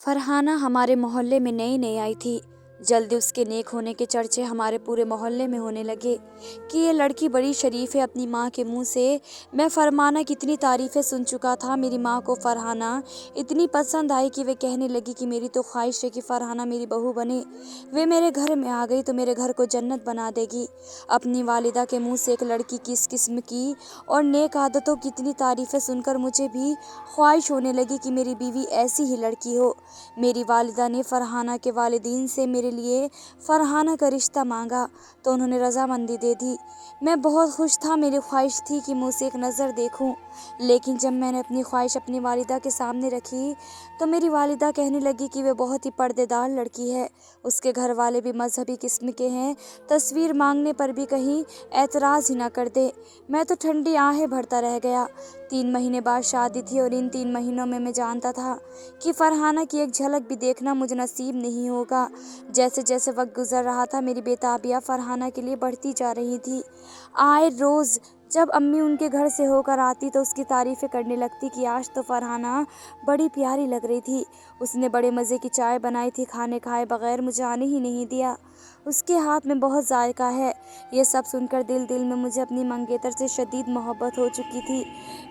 फरहाना हमारे मोहल्ले में नई नई आई थी। जल्दी उसके नेक होने के चर्चे हमारे पूरे मोहल्ले में होने लगे कि ये लड़की बड़ी शरीफ है। अपनी माँ के मुंह से मैं फरहाना की इतनी तारीफ़ें सुन चुका था। मेरी माँ को फरहाना इतनी पसंद आई कि वे कहने लगी कि मेरी तो ख्वाहिश है कि फरहाना मेरी बहू बने। वे मेरे घर में आ गई तो मेरे घर को जन्नत बना देगी। अपनी वालिदा के मुंह से एक लड़की की इस किस्म की और नेक आदतों की इतनी तारीफ़ें सुनकर मुझे भी ख्वाहिश होने लगी कि मेरी बीवी ऐसी ही लड़की हो। मेरी वालिदा ने फरहाना के वालिदीन से मेरे लिए फरहाना का रिश्ता मांगा तो उन्होंने रजामंदी दे दी। मैं बहुत खुश था। मेरी ख्वाहिश थी कि मैं उसे एक नज़र देखूं, लेकिन जब मैंने अपनी ख्वाहिश अपनी वालिदा के सामने रखी तो मेरी वालिदा कहने लगी कि वह बहुत ही पर्देदार लड़की है। उसके घर वाले भी मजहबी किस्म के हैं, तस्वीर मांगने पर भी कहीं एतराज़ ही ना कर दे। मैं तो ठंडी आहें भरता रह गया। 3 महीने बाद शादी थी और इन 3 महीनों में मैं जानता था कि फरहाना की एक झलक भी देखना मुझे नसीब नहीं होगा। जैसे जैसे वक्त गुजर रहा था मेरी बेताबियाँ फरहाना के लिए बढ़ती जा रही थी। आए रोज़ जब अम्मी उनके घर से होकर आती तो उसकी तारीफ़ें करने लगती कि आज तो फरहाना बड़ी प्यारी लग रही थी। उसने बड़े मज़े की चाय बनाई थी, खाने खाए बगैर मुझे आने ही नहीं दिया। उसके हाथ में बहुत जायका है। ये सब सुनकर दिल दिल में मुझे अपनी मंगेतर से शदीद मोहब्बत हो चुकी थी।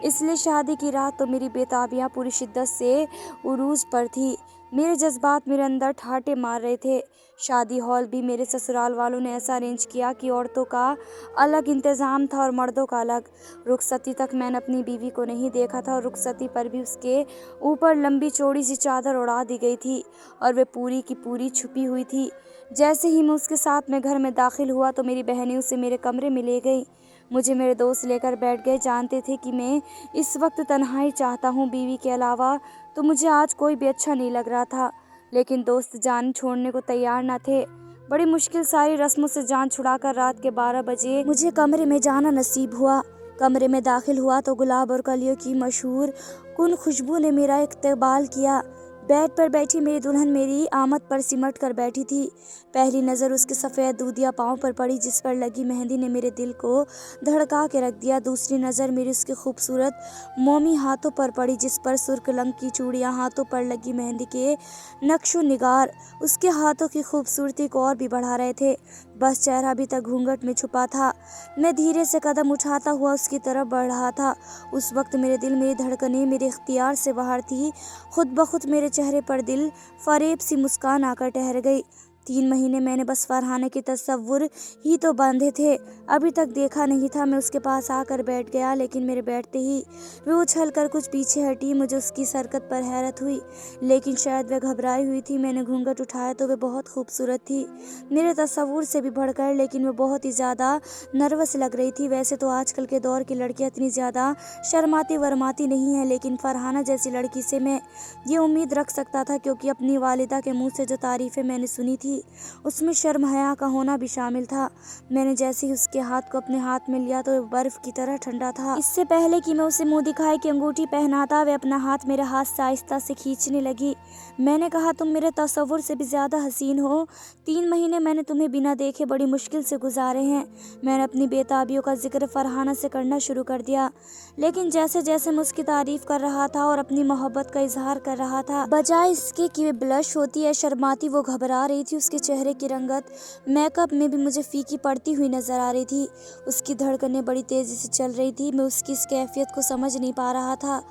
इसलिए शादी की रात तो मेरी बेताबियाँ पूरी शिद्दत से उरूज पर थी। मेरे जज्बात मेरे अंदर ठाटे मार रहे थे। शादी हॉल भी मेरे ससुराल वालों ने ऐसा अरेंज किया कि औरतों का अलग इंतज़ाम था और मर्दों का अलग। रुखसती तक मैंने अपनी बीवी को नहीं देखा था और रुखसती पर भी उसके ऊपर लंबी चौड़ी सी चादर उड़ा दी गई थी और वे पूरी की पूरी छुपी हुई थी। जैसे ही मैं उसके साथ में घर में दाखिल हुआ तो मेरी बहनें उसे मेरे कमरे में ले गई। मुझे मेरे दोस्त लेकर बैठ गए। जानते थे कि मैं इस वक्त तन्हाई चाहता हूँ, बीवी के अलावा तो मुझे आज कोई भी अच्छा नहीं लग रहा था। लेकिन दोस्त जान छोड़ने को तैयार न थे। बड़ी मुश्किल सारी रस्मों से जान छुड़ाकर रात के 12 बजे मुझे कमरे में जाना नसीब हुआ। कमरे में दाखिल हुआ तो गुलाब और कलियों की मशहूर कुन खुशबू ने मेरा इस्तकबाल किया। बेड पर बैठी मेरी दुल्हन मेरी आमद पर सिमट कर बैठी थी। पहली नज़र उसके सफ़ेद दूधिया पाँव पर पड़ी जिस पर लगी मेहंदी ने मेरे दिल को धड़का के रख दिया। दूसरी नज़र मेरी उसके खूबसूरत मोमी हाथों पर पड़ी जिस पर सुर्ख रंग की चूड़ियाँ, हाथों पर लगी मेहंदी के नक्शो निगार उसके हाथों की खूबसूरती को और भी बढ़ा रहे थे। बस चेहरा अभी तक घूंघट में छुपा था। मैं धीरे से कदम उठाता हुआ उसकी तरफ बढ़ रहा था। उस वक्त मेरे दिल, मेरी धड़कनें मेरे इख्तियार से बाहर थी। खुद ब खुद मेरे चेहरे पर दिल फरेब सी मुस्कान आकर ठहर गई। 3 महीने मैंने बस फरहाना के तसव्वुर ही तो बांधे थे, अभी तक देखा नहीं था। मैं उसके पास आकर बैठ गया, लेकिन मेरे बैठते ही वो उछल कर कुछ पीछे हटी। मुझे उसकी सरकत पर हैरत हुई, लेकिन शायद वह घबराई हुई थी। मैंने घूंघट उठाया तो वह बहुत खूबसूरत थी, मेरे तसव्वुर से भी बढ़कर, लेकिन वह बहुत ही ज़्यादा नर्वस लग रही थी। वैसे तो आजकल के दौर की लड़कियाँ इतनी ज़्यादा शर्माती वरमाती नहीं है, लेकिन फरहाना जैसी लड़की से मैं ये उम्मीद रख सकता था, क्योंकि अपनी वालिदा के मुंह से जो तारीफ़ें मैंने सुनी थी उसमें शर्म हया का होना भी शामिल था। मैंने जैसे ही उसके हाथ को अपने हाथ में लिया तो वह बर्फ की तरह ठंडा था। इससे पहले कि मैं उसे मुंह दिखाई की अंगूठी पहनाता, वह अपना हाथ मेरे हाथ से आहिस्ता से खींचने लगी। मैंने कहा, तुम मेरे तसव्वुर से भी ज़्यादा हसीन हो। 3 महीने मैंने तुम्हें बिना देखे बड़ी मुश्किल से गुजारे हैं। मैंने अपनी बेताबियों का जिक्र फरहाना से करना शुरू कर दिया, लेकिन जैसे जैसे मैं उसकी तारीफ कर रहा था और अपनी मोहब्बत का इजहार कर रहा था, बजाय इसके कि वे ब्लश होती है शर्माती, वो घबरा रही थी। उसके चेहरे की रंगत मेकअप में भी मुझे फीकी पड़ती हुई नजर आ रही थी। उसकी धड़कनें बड़ी तेजी से चल रही थी। मैं उसकी इस कैफियत को समझ नहीं पा रहा था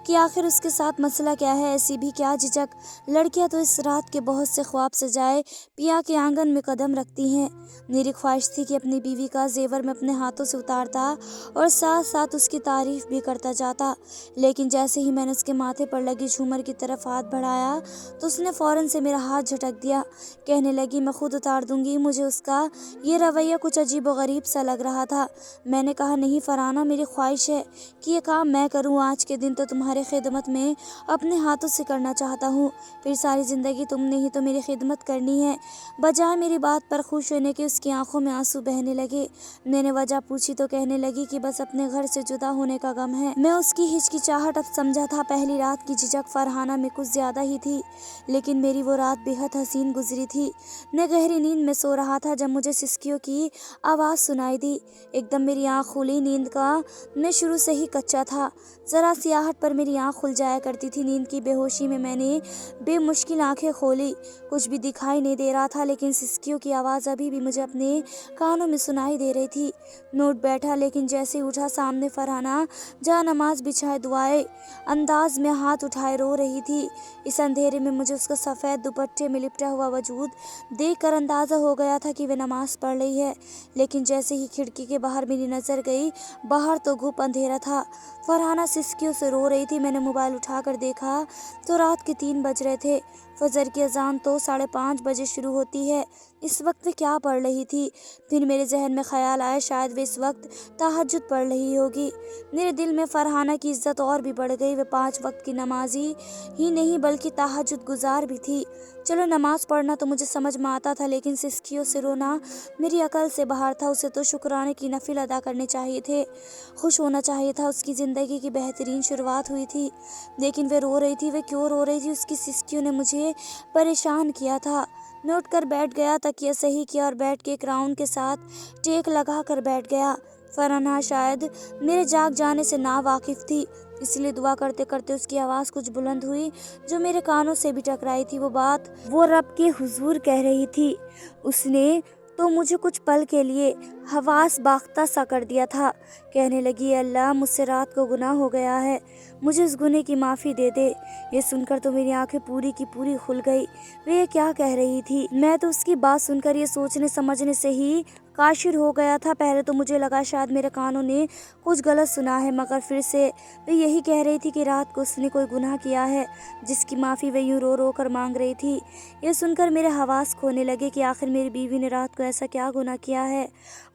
कि आखिर उसके साथ मसला क्या है। ऐसी भी क्या झिझक, लड़कियां तो इस रात के बहुत से ख्वाब सजाए पिया के आंगन में कदम रखती हैं। मेरी ख्वाहिश थी कि अपनी बीवी का जेवर मैं अपने हाथों से उतारता और साथ साथ उसकी तारीफ भी करता जाता, लेकिन जैसे ही मैंने उसके माथे पर लगी झूमर की तरफ हाथ बढ़ाया तो उसने फौरन से मेरा हाथ झटक दिया। कहने लगी, मैं खुद उतार दूंगी। मुझे उसका ये रवैया कुछ अजीब व गरीब सा लग रहा था। मैंने कहा, नहीं फरहाना, मेरी ख्वाहिश है कि ये काम मैं करूं। आज के दिन तो तुम्हारे खिदमत में अपने हाथों से करना चाहता हूँ, फिर सारी ज़िंदगी तुमने ही तो मेरी खिदमत करनी है। बजाय मेरी बात पर खुश होने के उसकी आंखों में आंसू बहने लगे। मैंने वजह पूछी तो कहने लगी कि बस अपने घर से जुदा होने का गम है। मैं उसकी हिचकिचाहट अब समझा था। पहली रात की झिझक फरहाना में कुछ ज़्यादा ही थी, लेकिन मेरी वो रात बेहद हसीन गुजरी थी। मैं गहरी नींद में सो रहा था जब मुझे सिसकियों की आवाज़ सुनाई दी। एकदम मेरी आँख खुली। नींद का मैं शुरू से ही कच्चा था। ज़रा सी आहट पर मेरी मेरी आँख खुल जाया करती थी। नींद की बेहोशी में मैंने बेमुश्किल आंखें खोली। कुछ भी दिखाई नहीं दे रहा था, लेकिन सिसकियों की आवाज़ अभी भी मुझे अपने कानों में सुनाई दे रही थी। मैं उठ बैठा, लेकिन जैसे ही उठा सामने फरहाना जहाँ नमाज बिछाए दुआए अंदाज में हाथ उठाए रो रही थी। इस अंधेरे में मुझे उसका सफ़ेद दुपट्टे में लिपटा हुआ वजूद देखकर अंदाज़ा हो गया था कि वह नमाज पढ़ रही है। लेकिन जैसे ही खिड़की के बाहर मेरी नज़र गई, बाहर तो घुप अंधेरा था। फरहाना सिसकियों से रो रही थी। मैंने मोबाइल उठाकर देखा तो रात के 3 बज रहे थे। फजर की अजान तो 5:30 बजे शुरू होती है। इस वक्त वे क्या पढ़ रही थी? फिर मेरे जहन में ख्याल आया, शायद वे इस वक्त तहज्जुद पढ़ रही होगी। मेरे दिल में फरहाना की इज्जत और भी बढ़ गई। वे 5 वक्त की नमाजी ही नहीं बल्कि तहज्जुद गुजार भी थी। चलो, नमाज पढ़ना तो मुझे समझ में आता था, लेकिन सिसकियों से रोना मेरी अकल से बाहर था। उसे तो शुक्राने की नफिल अदा करने चाहिए थे, खुश होना चाहिए था। उसकी ज़िंदगी की बेहतरीन शुरुआत हुई थी। लेकिन वे रो रही थी। वे क्यों रो रही थी? उसकी सिसकियों ने मुझे परेशान किया था। मैं उठकर बैठ गया, तकिया सही किया और बैठ के एक राउंड के साथ टेक लगा कर बैठ गया। फरहाना शायद मेरे जाग जाने से ना वाकिफ थी, इसलिए दुआ करते करते उसकी आवाज़ कुछ बुलंद हुई जो मेरे कानों से भी टकराई थी। वो बात वो रब के हुजूर कह रही थी। उसने तो मुझे कुछ पल के लिए हवास बाख्ता सा कर दिया था। कहने लगी, अल्लाह, मुझसे रात को गुनाह हो गया है, मुझे इस गुनाह की माफ़ी दे दे। ये सुनकर तो मेरी आंखें पूरी की पूरी खुल गई। वे क्या कह रही थी? मैं तो उसकी बात सुनकर ये सोचने समझने से ही काशिर हो गया था। पहले तो मुझे लगा शायद मेरे कानों ने कुछ गलत सुना है, मगर फिर से वे यही कह रही थी कि रात को उसने कोई गुनाह किया है जिसकी माफ़ी वे यूँ रो रो कर मांग रही थी। ये सुनकर मेरे हवास खोने लगे कि आखिर मेरी बीवी ने रात को ऐसा क्या गुनाह किया है।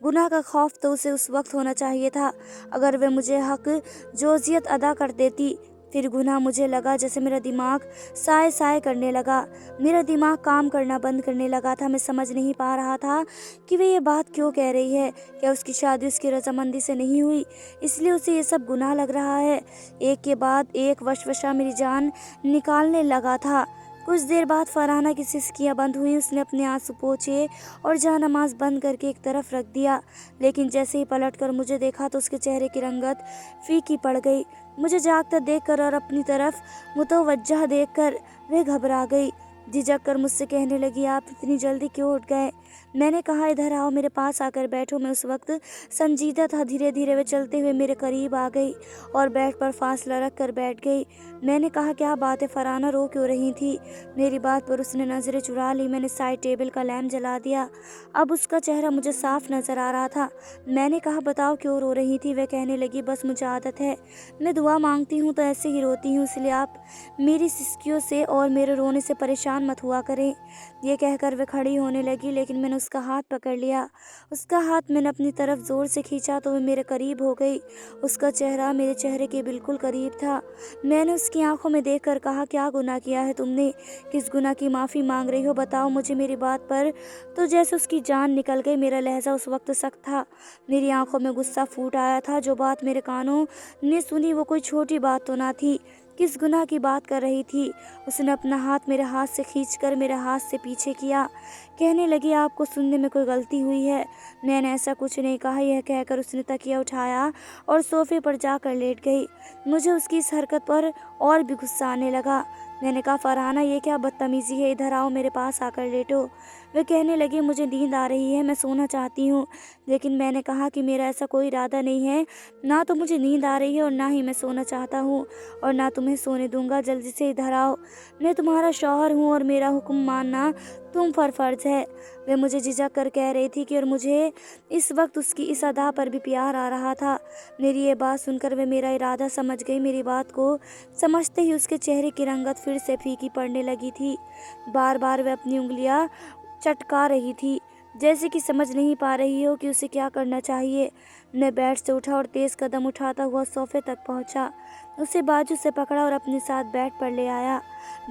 गुनाह का खौफ तो उसे उस वक्त होना चाहिए था अगर वे मुझे हक जोजियत अदा कर देती। फिर गुनाह मुझे लगा जैसे मेरा दिमाग साए साए करने लगा। मेरा दिमाग काम करना बंद करने लगा था। मैं समझ नहीं पा रहा था कि वे ये बात क्यों कह रही है। क्या उसकी शादी उसकी रजामंदी से नहीं हुई, इसलिए उसे ये सब गुनाह लग रहा है? एक के बाद एक वशवशा मेरी जान निकालने लगा था। कुछ देर बाद फरहाना की सिसकियाँ बंद हुई। उसने अपने आंसू पोंछे और जहाँ नमाज बंद करके एक तरफ रख दिया। लेकिन जैसे ही पलट कर मुझे देखा तो उसके चेहरे की रंगत फीकी पड़ गई। मुझे जागता देखकर और अपनी तरफ मुतवज्जह देखकर वह घबरा गई। झिझक कर मुझसे कहने लगी, आप इतनी जल्दी क्यों उठ गए? मैंने कहा, इधर आओ, मेरे पास आकर बैठो। मैं उस वक्त संजीदा था। धीरे धीरे वे चलते हुए मेरे करीब आ गई और बेड पर फासला रख कर बैठ गई। मैंने कहा, क्या बात है फरहाना, रो क्यों रही थी? मेरी बात पर उसने नज़रें चुरा ली। मैंने साइड टेबल का लैम्प जला दिया। अब उसका चेहरा मुझे साफ नज़र आ रहा था। मैंने कहा, बताओ क्यों रो रही थी? वह कहने लगी, बस मुझे आदत है, मैं दुआ मांगती हूँ तो ऐसे ही रोती हूँ, इसलिए आप मेरी सिसकियों से और मेरे रोने से परेशान मत हुआ करें। ये कहकर वह खड़ी होने लगी, लेकिन मैंने उसका हाथ पकड़ लिया। उसका हाथ मैंने अपनी तरफ ज़ोर से खींचा तो वह मेरे करीब हो गई। उसका चेहरा मेरे चेहरे के बिल्कुल करीब था। मैंने उसकी आंखों में देखकर कहा, क्या गुनाह किया है तुमने? किस गुनाह की माफ़ी मांग रही हो? बताओ मुझे। मेरी बात पर तो जैसे उसकी जान निकल गई। मेरा लहजा उस वक्त सख्त था। मेरी आंखों में गुस्सा फूट आया था। जो बात मेरे कानों ने सुनी वो कोई छोटी बात तो ना थी। किस गुनाह की बात कर रही थी? उसने अपना हाथ मेरे हाथ से खींचकर मेरे हाथ से पीछे किया। कहने लगी, आपको सुनने में कोई गलती हुई है। मैंने ऐसा कुछ नहीं कहा। यह कहकर उसने तकिया उठाया और सोफे पर जाकर लेट गई। मुझे उसकी इस हरकत पर और भी गुस्सा आने लगा। मैंने कहा, फरहाना, ये क्या बदतमीज़ी है? इधर आओ, मेरे पास आकर लेटो। वह कहने लगी, मुझे नींद आ रही है, मैं सोना चाहती हूँ। लेकिन मैंने कहा कि मेरा ऐसा कोई इरादा नहीं है। ना तो मुझे नींद आ रही है और ना ही मैं सोना चाहता हूँ, और ना तुम्हें सोने दूंगा। जल्दी से इधर आओ। मैं तुम्हारा शौहर हूँ और मेरा हुक्म मानना तुम पर फर्ज है। वह मुझे झिझक कर कह रही थी कि और मुझे इस वक्त उसकी इस अदा पर भी प्यार आ रहा था। मेरी ये बात सुनकर वह मेरा इरादा समझ गई। मेरी बात को समझते ही उसके चेहरे की रंगत फिर से फीकी पड़ने लगी थी। बार बार वह अपनी उंगलियां चटका रही थी, जैसे कि समझ नहीं पा रही हो कि उसे क्या करना चाहिए। मैं बेड से उठा और तेज़ कदम उठाता हुआ सोफे तक पहुंचा। उसे बाजू से पकड़ा और अपने साथ बेड पर ले आया।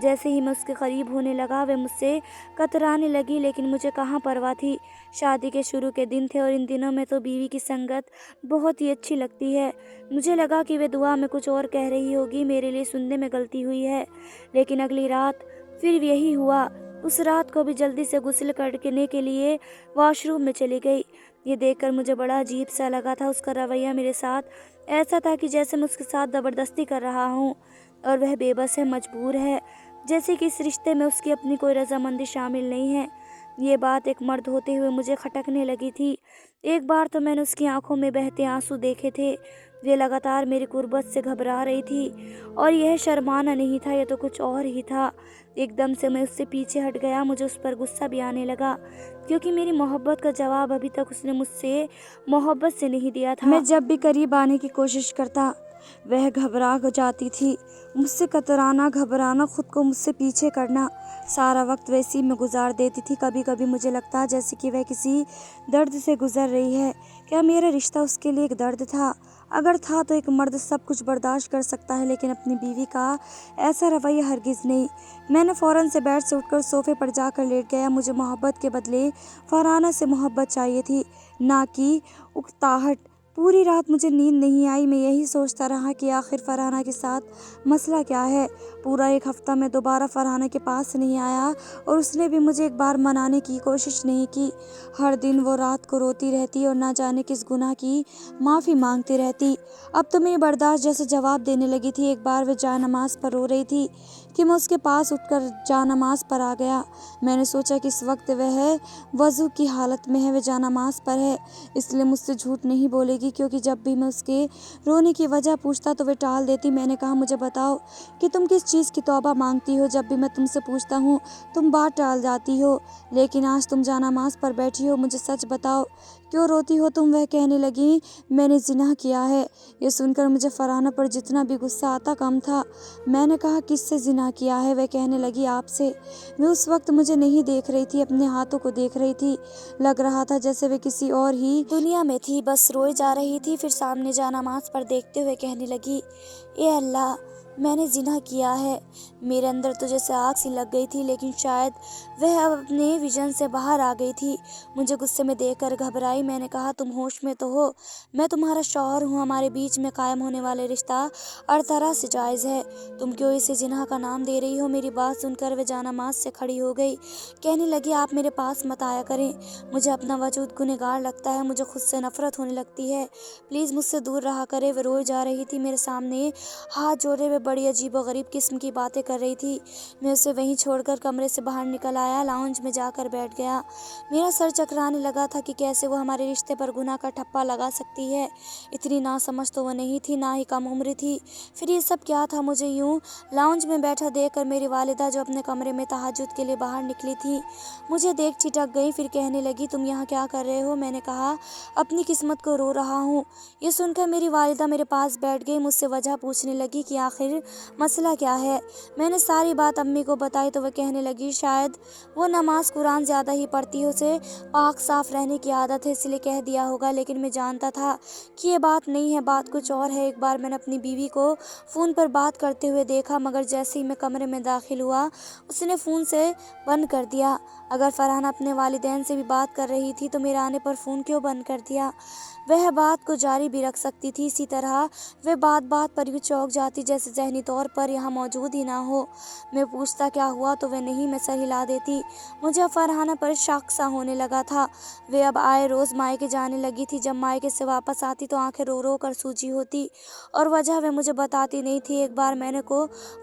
जैसे ही मैं उसके करीब होने लगा वह मुझसे कतराने लगी, लेकिन मुझे कहाँ परवाह थी। शादी के शुरू के दिन थे और इन दिनों में तो बीवी की संगत बहुत ही अच्छी लगती है। मुझे लगा कि वह दुआ में कुछ और कह रही होगी, मेरे लिए सुनने में गलती हुई है। लेकिन अगली रात फिर यही हुआ। उस रात को भी जल्दी से गुस्ल करने के लिए वॉशरूम में चली गई। ये देखकर मुझे बड़ा अजीब सा लगा था। उसका रवैया मेरे साथ ایسا تھا کہ جیسے میں اس کے ساتھ زبردستی کر رہا ہوں اور وہ بے بس ہے، مجبور ہے، جیسے کہ اس رشتے میں اس کی اپنی کوئی رضامندی شامل نہیں ہے۔ یہ بات ایک مرد ہوتے ہوئے مجھے کھٹکنے لگی تھی۔ ایک بار تو میں نے اس کی آنکھوں میں بہتے آنسو دیکھے تھے۔ وہ لگاتار میری قربت سے گھبرا رہی تھی، اور یہ شرمانا نہیں تھا، یہ تو کچھ اور ہی تھا۔ ایک دم سے میں اس سے پیچھے ہٹ گیا۔ مجھے اس پر غصہ بھی آنے لگا، کیونکہ میری محبت کا جواب ابھی تک اس نے مجھ سے محبت سے نہیں دیا تھا۔ میں جب بھی قریب آنے کی کوشش کرتا، وہ گھبرا جاتی تھی۔ مجھ سے کترانا، گھبرانا، خود کو مجھ سے پیچھے کرنا، سارا وقت ویسی میں گزار دیتی تھی۔ کبھی کبھی مجھے لگتا جیسے کہ وہ کسی درد سے گزر رہی ہے۔ کیا میرا رشتہ اس کے لیے ایک درد تھا؟ اگر تھا تو ایک مرد سب کچھ برداشت کر سکتا ہے، لیکن اپنی بیوی کا ایسا رویہ ہرگز نہیں۔ میں نے فوراً سے بیڈ سے اٹھ کر صوفے پر جا کر لیٹ گیا۔ مجھے محبت کے بدلے فرحانہ سے محبت چاہیے تھی، نہ کہ اکتاہٹ۔ پوری رات مجھے نیند نہیں آئی۔ میں یہی سوچتا رہا کہ آخر فرحانہ کے ساتھ مسئلہ کیا ہے۔ پورا ایک ہفتہ میں دوبارہ فرحانہ کے پاس نہیں آیا، اور اس نے بھی مجھے ایک بار منانے کی کوشش نہیں کی۔ ہر دن وہ رات کو روتی رہتی اور نہ جانے کس گناہ کی معافی مانگتی رہتی۔ اب تو میری برداشت جیسے جواب دینے لگی تھی۔ ایک بار وہ جائے نماز پر رو رہی تھی کہ میں اس کے پاس اٹھ کر جائے نماز پر آ گیا۔ میں نے سوچا کہ اس وقت وہ وضو کی حالت میں ہے، وہ جائے نماز پر ہے، اس لیے مجھ سے جھوٹ نہیں بولے گی، کیونکہ جب بھی میں اس کے رونے کی وجہ پوچھتا تو وہ ٹال دیتی۔ میں نے کہا، مجھے بتاؤ کہ تم کس چیز کی توبہ مانگتی ہو؟ جب بھی میں تم سے پوچھتا ہوں تم بات ٹال جاتی ہو، لیکن آج تم جائے نماز پر بیٹھی ہو، مجھے سچ بتاؤ کیوں روتی ہو تم؟ وہ کہنے لگی، میں نے زنا کیا ہے۔ یہ سن کر مجھے فرحانہ پر جتنا بھی غصہ آتا کم تھا۔ میں نے کہا، کس سے زنا کیا ہے؟ وہ کہنے لگی، آپ سے۔ وہ اس وقت مجھے نہیں دیکھ رہی تھی، اپنے ہاتھوں کو دیکھ رہی تھی۔ لگ رہا تھا جیسے وہ کسی اور ہی دنیا میں تھی، بس روئے جا رہی تھی۔ پھر سامنے جائے نماز پر دیکھتے ہوئے کہنے لگی، اے اللہ، میں نے زنا کیا ہے۔ میرے اندر تو جیسے آگ سی لگ گئی تھی، لیکن شاید وہ اب اپنے ویژن سے باہر آ گئی تھی۔ مجھے غصے میں دیکھ کر گھبرائی۔ میں نے کہا، تم ہوش میں تو ہو؟ میں تمہارا شوہر ہوں، ہمارے بیچ میں قائم ہونے والے رشتہ ہر طرح سے جائز ہے، تم کیوں اسے زنا کا نام دے رہی ہو؟ میری بات سن کر وہ جائے نماز سے کھڑی ہو گئی، کہنے لگی، آپ میرے پاس مت آیا کریں، مجھے اپنا وجود گنہگار لگتا ہے، مجھے خود سے نفرت ہونے لگتی ہے، پلیز مجھ سے دور رہا کرے۔ وہ روئے جا رہی تھی، میرے سامنے ہاتھ جوڑے ہوئے بڑی عجیب و غریب قسم کی باتیں کر رہی تھی۔ میں اسے وہیں چھوڑ کر کمرے سے باہر نکل آیا، لاؤنج میں جا کر بیٹھ گیا۔ میرا سر چکرانے لگا تھا کہ کیسے وہ ہمارے رشتے پر گناہ کا ٹھپا لگا سکتی ہے۔ اتنی ناسمجھ تو وہ نہیں تھی، نہ ہی کم عمر تھی۔ پھر یہ سب کیا تھا؟ مجھے یوں لاؤنج میں بیٹھا دیکھ کر میری والدہ، جو اپنے کمرے میں تہجد کے لیے باہر نکلی تھی، مجھے دیکھ ٹھٹک گئی۔ پھر کہنے لگی، تم یہاں کیا کر رہے ہو؟ میں نے کہا، اپنی قسمت کو رو رہا ہوں۔ یہ سن کر میری والدہ میرے پاس بیٹھ گئی، مجھ سے وجہ پوچھنے لگی کہ آخر مسئلہ کیا ہے۔ میں نے ساری بات امی کو بتائی تو وہ کہنے لگی، شاید وہ نماز قرآن زیادہ ہی پڑھتی ہے، اسے پاک صاف رہنے کی عادت ہے، اس لیے کہہ دیا ہوگا، لیکن میں جانتا تھا کہ یہ بات نہیں ہے، بات کچھ اور ہے۔ ایک بار میں نے اپنی بیوی کو فون پر بات کرتے ہوئے دیکھا، مگر جیسے ہی میں کمرے میں داخل ہوا اس نے فون سے بند کر دیا۔ اگر فرحانہ اپنے والدین سے بھی بات کر رہی تھی تو میرے آنے پر فون کیوں بند کر دیا؟ وہ بات کو جاری بھی رکھ سکتی تھی، اسی طرح وہ بات بات پر یوں چونک جاتی جیسے ذہنی طور پر یہاں موجود ہی نہ ہو۔ میں پوچھتا کیا ہوا تو وہ نہیں، میں سر ہلا دیتی۔ مجھے فرحانہ پر شک سا ہونے لگا تھا۔ وہ اب آئے روز مائکے جانے لگی تھی، جب مائکے سے واپس آتی تو آنکھیں رو رو کر سوجی ہوتی، اور وجہ وہ مجھے بتاتی نہیں تھی۔ ایک بار میں نے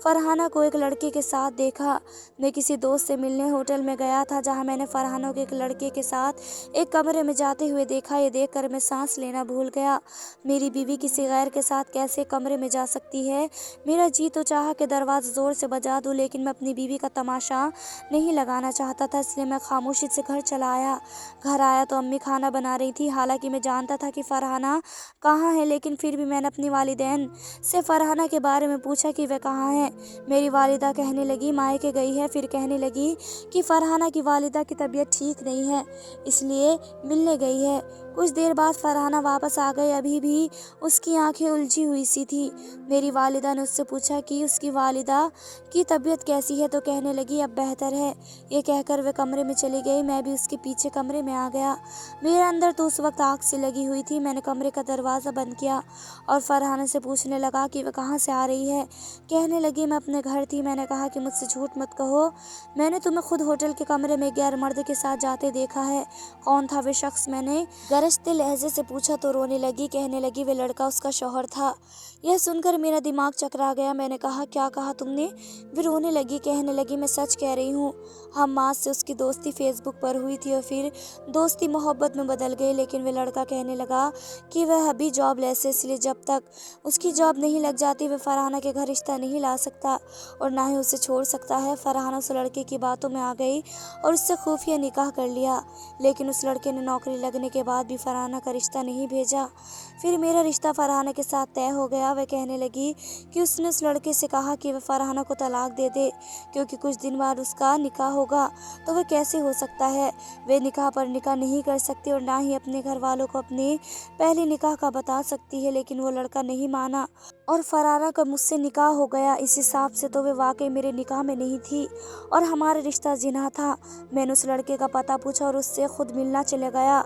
فرحانہ کو ایک لڑکے کے ساتھ دیکھا۔ میں کسی دوست سے ملنے ہوٹل میں گیا تھا، جہاں میں نے فرحانہ کو ایک لڑکے کے ساتھ ایک کمرے میں جاتے ہوئے دیکھا۔ یہ دیکھ کر میں سانس لینا بھول گیا۔ میری بیوی کسی غیر کے ساتھ کیسے کمرے میں جا سکتی ہے؟ میرا جی تو چاہا کہ دروازہ زور سے بجا دوں، لیکن میں اپنی بیوی کا تماشا نہیں لگانا چاہتا تھا، اس لیے میں خاموشی سے گھر چلا آیا۔ گھر آیا تو امی کھانا بنا رہی تھی، حالانکہ میں جانتا تھا کہ فرحانہ کہاں ہے، لیکن پھر بھی میں نے اپنی والدین سے فرحانہ کے بارے میں پوچھا کہ وہ کہاں ہے۔ میری والدہ کہنے لگی مائکے گئی ہے، پھر کہنے لگی کہ فرحانہ کی والدہ کی طبیعت ٹھیک نہیں ہے، اس لیے ملنے گئی ہے۔ کچھ دیر بعد فرحانہ واپس آ گئی، ابھی بھی اس کی آنکھیں الجھی ہوئی سی تھی۔ میری والدہ نے اس سے پوچھا کہ اس کی والدہ کی طبیعت کیسی ہے تو کہنے لگی اب بہتر ہے۔ یہ کہہ کر وہ کمرے میں چلی گئی، میں بھی اس کے پیچھے کمرے میں آ گیا۔ میرے اندر تو اس وقت آگ سی لگی ہوئی تھی۔ میں نے کمرے کا دروازہ بند کیا اور فرحانہ سے پوچھنے لگا کہ وہ کہاں سے آ رہی ہے۔ کہنے لگی میں اپنے گھر تھی۔ میں نے کہا کہ مجھ سے جھوٹ مت کہو، میں نے تمہیں خود ہوٹل کے کمرے میں غیر مرد کے ساتھ جاتے دیکھا ہے۔ کون تھا وہ شخص؟ میں نے گرج लरजते लहजे से पूछा तो रोने लगी। कहने लगी वे लड़का उसका शौहर था। यह सुनकर मेरा दिमाग चकरा गया। मैंने कहा, क्या कहा तुमने? वे रोने लगी। कहने लगी, मैं सच कह रही हूँ। हम माँ से उसकी दोस्ती फेसबुक पर हुई थी और फिर दोस्ती मोहब्बत में बदल गई। लेकिन वे लड़का कहने लगा कि वह अभी जॉबलेस है, इसलिए जब तक उसकी जॉब नहीं लग जाती वह फरहाना के घर रिश्ता नहीं ला सकता और ना ही उसे छोड़ सकता है। फरहाना उस लड़के की बातों में आ गई और उससे खुफिया निकाह कर लिया। लेकिन उस लड़के ने नौकरी लगने के बाद भी फरहाना का रिश्ता नहीं भेजा। फिर मेरा रिश्ता फरहाना के साथ तय हो गया। वह कहने लगी कि उसने उस लड़के से कहा कि वह फरहाना को तलाक दे दे, क्योंकि कुछ दिन बाद उसका निकाह होगा। तो वह कैसे हो सकता है? वे निकाह पर निकाह नहीं कर सकती और ना ही अपने घर वालों को अपने पहले निकाह का बता सकती है। लेकिन वो लड़का नहीं माना और फरहाना का मुझसे निकाह हो गया। इस हिसाब से तो वे वाकई मेरे निकाह में नहीं थी और हमारा रिश्ता जिना था। मैंने उस लड़के का पता पूछा और उससे खुद मिलना चले गया,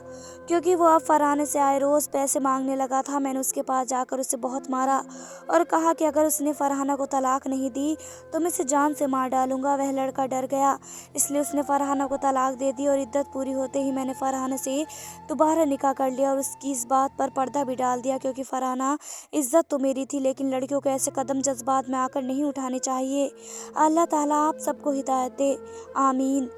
क्योंकि वो अब फरहाने से आए रोज़ पैसे मांगने लगा था। मैंने उसके पास जाकर उसे बहुत मारा और कहा कि अगर उसने फरहाना को तलाक नहीं दी तो मैं इसे जान से मार डालूंगा। वह लड़का डर गया, इसलिए उसने फरहाना को तलाक दे दी और इद्दत पूरी होते ही मैंने फरहाना से दोबारा निकाह कर लिया और उसकी इस बात पर पर्दा भी डाल दिया, क्योंकि फरहाना इज्जत तो मेरी थी। लेकिन लड़कियों को ऐसे कदम जज्बात में आकर नहीं उठाने चाहिए। अल्लाह ताला आप सबको हिदायत दे, आमीन।